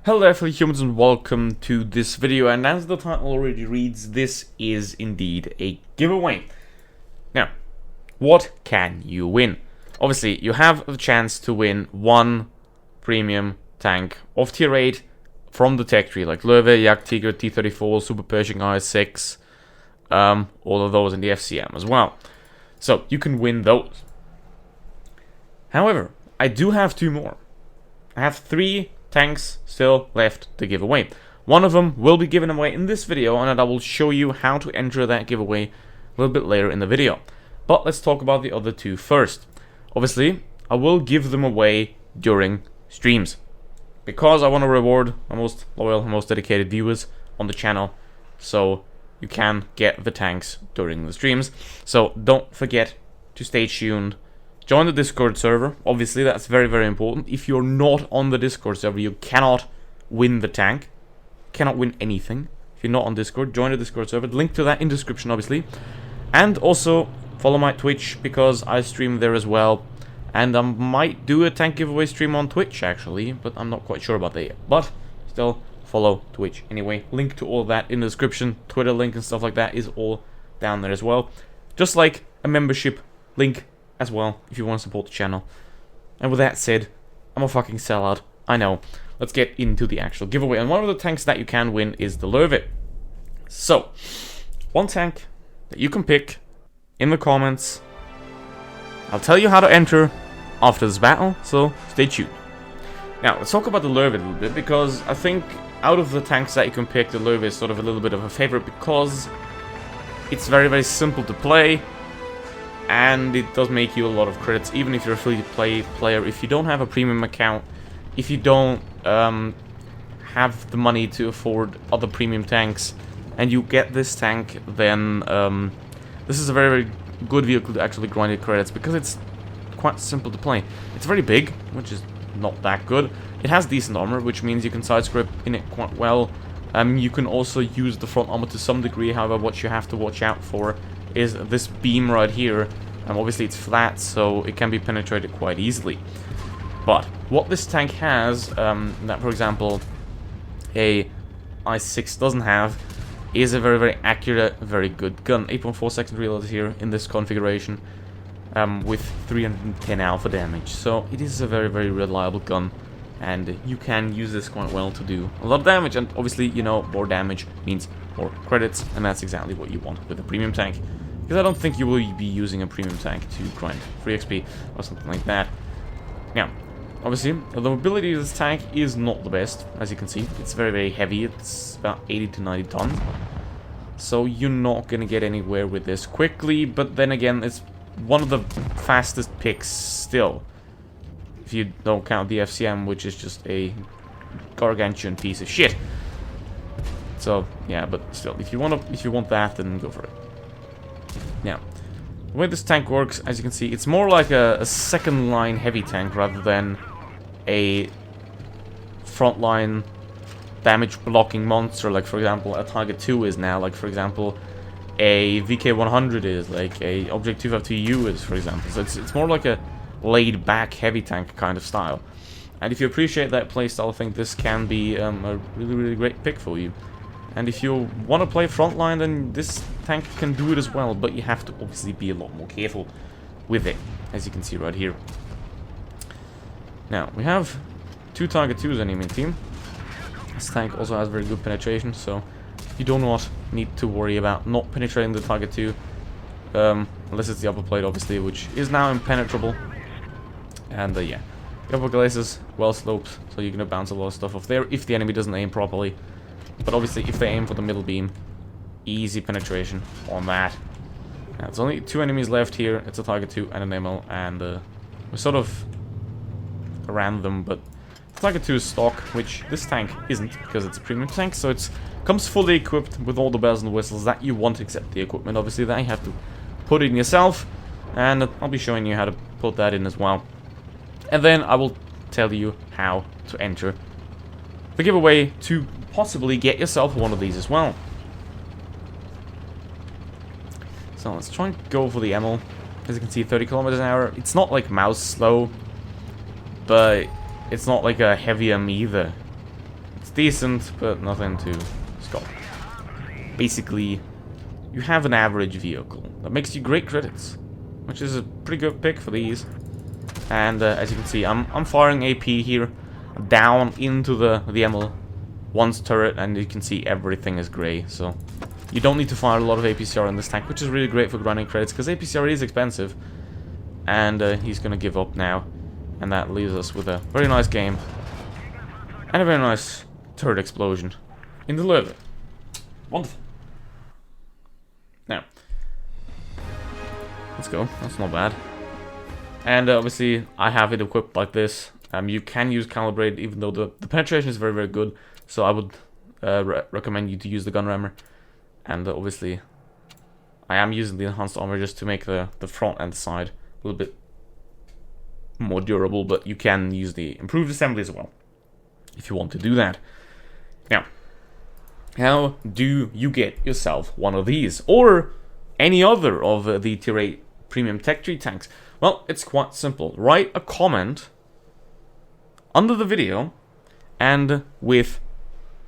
Hello there, fellow humans, and welcome to this video. And as the title already reads, this is indeed a giveaway. Now, what can you win? Obviously, you have the chance to win one premium tank of tier 8 from the tech tree, like Löwe, Jagdtiger, T-34, Super Pershing IS-6, all of those in the FCM as well. So, you can win those. However, I do have two more. I have 3 tanks still left to give away. One of them will be given away in this video, and I will show you how to enter that giveaway a little bit later in the video. But let's talk about the other 2 first. Obviously, I will give them away during streams, because I want to reward my most loyal, most dedicated viewers on the channel, so you can get the tanks during the streams. So don't forget to stay tuned. Join the Discord server. Obviously, that's very, very important. If you're not on the Discord server, you cannot win the tank. Cannot win anything. If you're not on Discord, join the Discord server. Link to that in the description, obviously. And also, follow my Twitch, because I stream there as well. And I might do a tank giveaway stream on Twitch, actually. But I'm not quite sure about that yet. But, still, follow Twitch. Anyway, link to all of that in the description. Twitter link and stuff like that is all down there as well. Just like a membership link as well, if you want to support the channel. And with that said, I'm a fucking sellout, I know. Let's get into the actual giveaway. And one of the tanks that you can win is the Löwe. So, one tank that you can pick in the comments. I'll tell you how to enter after this battle, so stay tuned. Now, let's talk about the Löwe a little bit, because I think out of the tanks that you can pick, the Löwe is sort of a little bit of a favorite, because it's very, very simple to play. And it does make you a lot of credits, even if you're a free-to-play player. If you don't have a premium account, if you don't have the money to afford other premium tanks, and you get this tank, then this is a very, very good vehicle to actually grind your credits, because it's quite simple to play. It's very big, which is not that good. It has decent armor, which means you can side-script in it quite well. You can also use the front armor to some degree. However, what you have to watch out for is this beam right here. Obviously it's flat, so it can be penetrated quite easily. But what this tank has, that for example a i6 doesn't have, is a very, very accurate, very good gun. 8.4 second reload here in this configuration, with 310 alpha damage. So it is a very, very reliable gun, and you can use this quite well to do a lot of damage. And obviously, you know, more damage means more credits, and that's exactly what you want with a premium tank. Because I don't think you will be using a premium tank to grind free XP or something like that. Now, obviously, the mobility of this tank is not the best, as you can see. It's very, very heavy. It's about 80 to 90 tons. So you're not going to get anywhere with this quickly, but then again, it's one of the fastest picks still. If you don't count the FCM, which is just a gargantuan piece of shit. So, yeah, but still, if you want that, then go for it. Now, the way this tank works, as you can see, it's more like a second line heavy tank rather than a front line damage blocking monster, like for example a Tiger 2 is now, like for example a VK100 is, like a Object 252U is, for example. So it's more like a laid back heavy tank kind of style. And if you appreciate that playstyle, I think this can be a really, really great pick for you. And if you want to play frontline, then this tank can do it as well, but you have to obviously be a lot more careful with it, as you can see right here. Now, we have 2 Tiger 2s on enemy team. This tank also has very good penetration, so you do not need to worry about not penetrating the Tiger 2, unless it's the upper plate, obviously, which is now impenetrable. And yeah, the upper glacis well sloped, so you're gonna bounce a lot of stuff off there if the enemy doesn't aim properly. But obviously, if they aim for the middle beam, easy penetration on that. Now, there's only 2 enemies left here. It's a Tiger 2 and an ML, and we're sort of around them, but the Tiger 2 is stock, which this tank isn't, because it's a premium tank, so it comes fully equipped with all the bells and whistles that you want, except the equipment, obviously, that you have to put in yourself, and I'll be showing you how to put that in as well. And then I will tell you how to enter the giveaway to possibly get yourself one of these as well. So let's try and go for the ML. As you can see, 30 kilometers an hour. It's not like mouse slow, but it's not like a heavy M either. decent, but nothing to stop. Basically, you have an average vehicle that makes you great credits, which is a pretty good pick for these. And as you can see, I'm firing AP here down into the ML1's turret, and you can see everything is grey. So you don't need to fire a lot of APCR in this tank, which is really great for grinding credits because APCR is expensive. And he's gonna give up now, and that leaves us with a very nice game and a very nice turret explosion in the lobby. Wonderful. Now, let's go. That's not bad. And obviously, I have it equipped like this. You can use calibrated, even though the penetration is very, very good. So I would recommend you to use the gun rammer. And obviously, I am using the enhanced armor just to make the front and the side a little bit more durable. But you can use the improved assembly as well, if you want to do that. Now, how do you get yourself one of these, or any other of the Tier 8 Premium Tech Tree tanks? Well, it's quite simple. Write a comment under the video, and with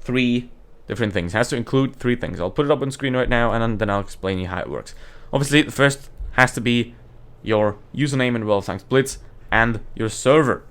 3 different things. It has to include 3 things. I'll put it up on screen right now, and then I'll explain you how it works. Obviously, the first has to be your username in WoT Blitz and your server.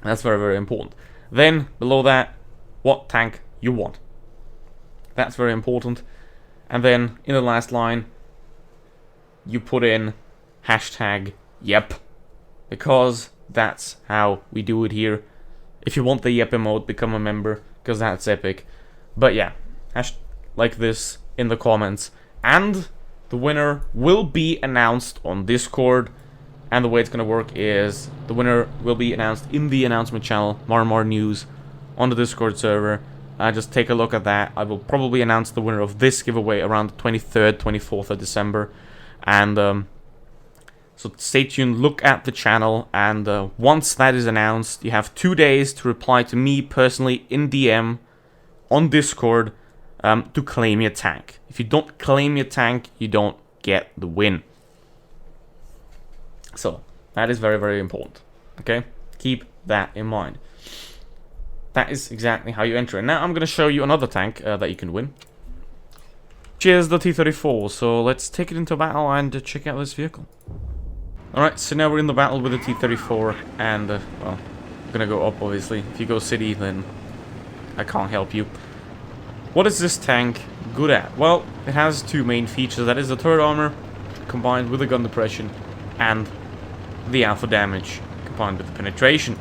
That's very, very important. Then, below that, what tank you want. That's very important. And then, in the last line, you put in hashtag yep, because that's how we do it here. If you want the yep emote, become a member, because that's epic. But yeah, like this in the comments. And the winner will be announced on Discord. And the way it's going to work is the winner will be announced in the announcement channel, Martimator News, on the Discord server. Just take a look at that. I will probably announce the winner of this giveaway around the 23rd, 24th of December. And so stay tuned, look at the channel, and once that is announced, you have 2 days to reply to me personally in DM on Discord to claim your tank. If you don't claim your tank, you don't get the win. So, that is very, very important. Okay? Keep that in mind. That is exactly how you enter. And now I'm going to show you another tank that you can win. Which is the T-34. So let's take it into battle and check out this vehicle. Alright, so now we're in the battle with the T-34. And, well, I'm going to go up, obviously. If you go city, then I can't help you. What is this tank good at? Well, it has 2 main features. That is the turret armor, combined with the gun depression, and the alpha damage, combined with the penetration.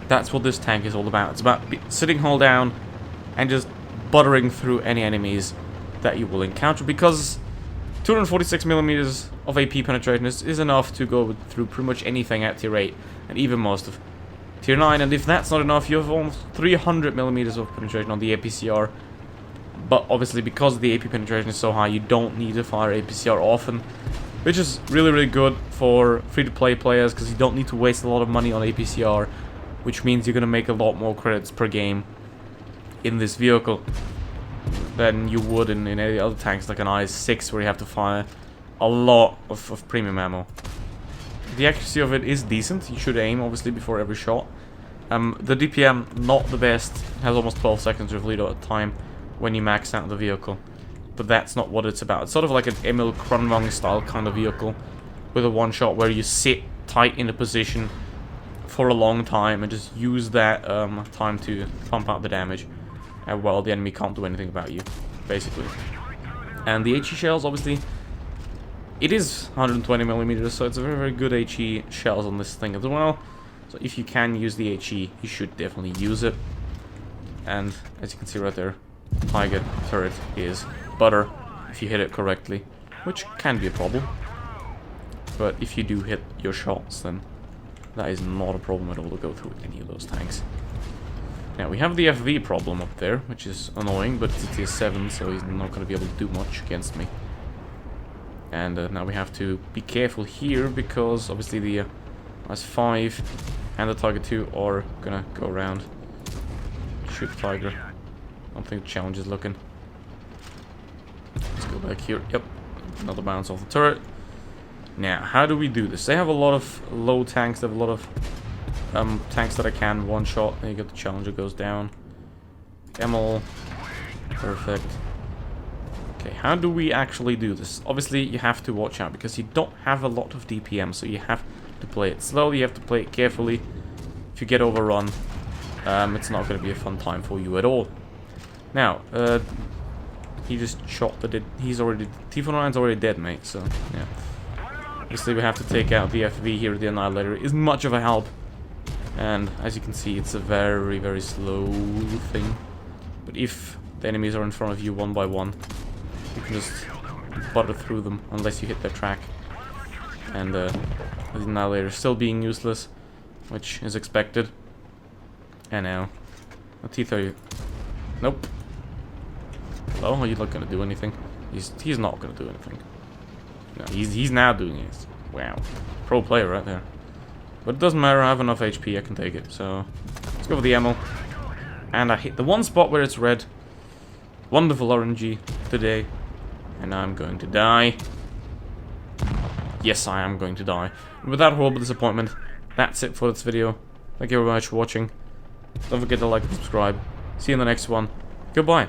That's what this tank is all about. It's about sitting hull down and just buttering through any enemies that you will encounter, because 246mm of AP penetration is enough to go through pretty much anything at tier 8, and even most of tier 9, and if that's not enough, you have almost 300mm of penetration on the APCR. But obviously, because the AP penetration is so high, you don't need to fire APCR often, which is really, really good for free-to-play players, because you don't need to waste a lot of money on APCR, which means you're going to make a lot more credits per game in this vehicle than you would in any other tanks like an IS-6, where you have to fire a lot of premium ammo. The accuracy of it is decent. You should aim, obviously, before every shot. The DPM, not the best. It has almost 12 seconds of reload time when you max out the vehicle. But that's not what it's about. It's sort of like an Emil Kronwang style kind of vehicle, with a one-shot where you sit tight in a position for a long time and just use that time to pump out the damage, while the enemy can't do anything about you, basically. And the HE shells, obviously, it is 120mm, so it's a very, very good HE shells on this thing as well. So if you can use the HE, you should definitely use it. And as you can see right there, Tiger turret is butter if you hit it correctly, which can be a problem. But if you do hit your shots, then that is not a problem at all to go through any of those tanks. Now, we have the FV problem up there, which is annoying, but it's a tier 7, so he's not going to be able to do much against me. And now we have to be careful here, because obviously the IS-5 and the Tiger 2 are going to go around. Shoot the Tiger. I don't think the challenge is looking. Let's go back here. Yep, another bounce off the turret. Now, how do we do this? They have a lot of low tanks. They have a lot of tanks that I can one-shot. And you get the Challenger goes down. Camel. Perfect. Okay, how do we actually do this? Obviously, you have to watch out because you don't have a lot of DPM, so you have to play it slowly, you have to play it carefully. If you get overrun, it's not going to be a fun time for you at all. Now, he just shot the dead. He's already... T-49's already dead, mate, so, yeah. Obviously, we have to take out the FV here. The Annihilator isn't much of a help. And, as you can see, it's a very, very slow thing. But if the enemies are in front of you one by one, you can just butter through them, unless you hit their track. And, the Annihilator still being useless, which is expected. And now, a T-30... Nope. Hello? Are you not gonna do anything? He's not gonna do anything. No, he's now doing it. Wow. Pro player right there. But it doesn't matter, I have enough HP, I can take it. So, let's go with the ammo. And I hit the one spot where it's red. Wonderful RNG today. And I'm going to die. Yes, I am going to die. And with that horrible disappointment, that's it for this video. Thank you very much for watching. Don't forget to like and subscribe. See you in the next one. Goodbye.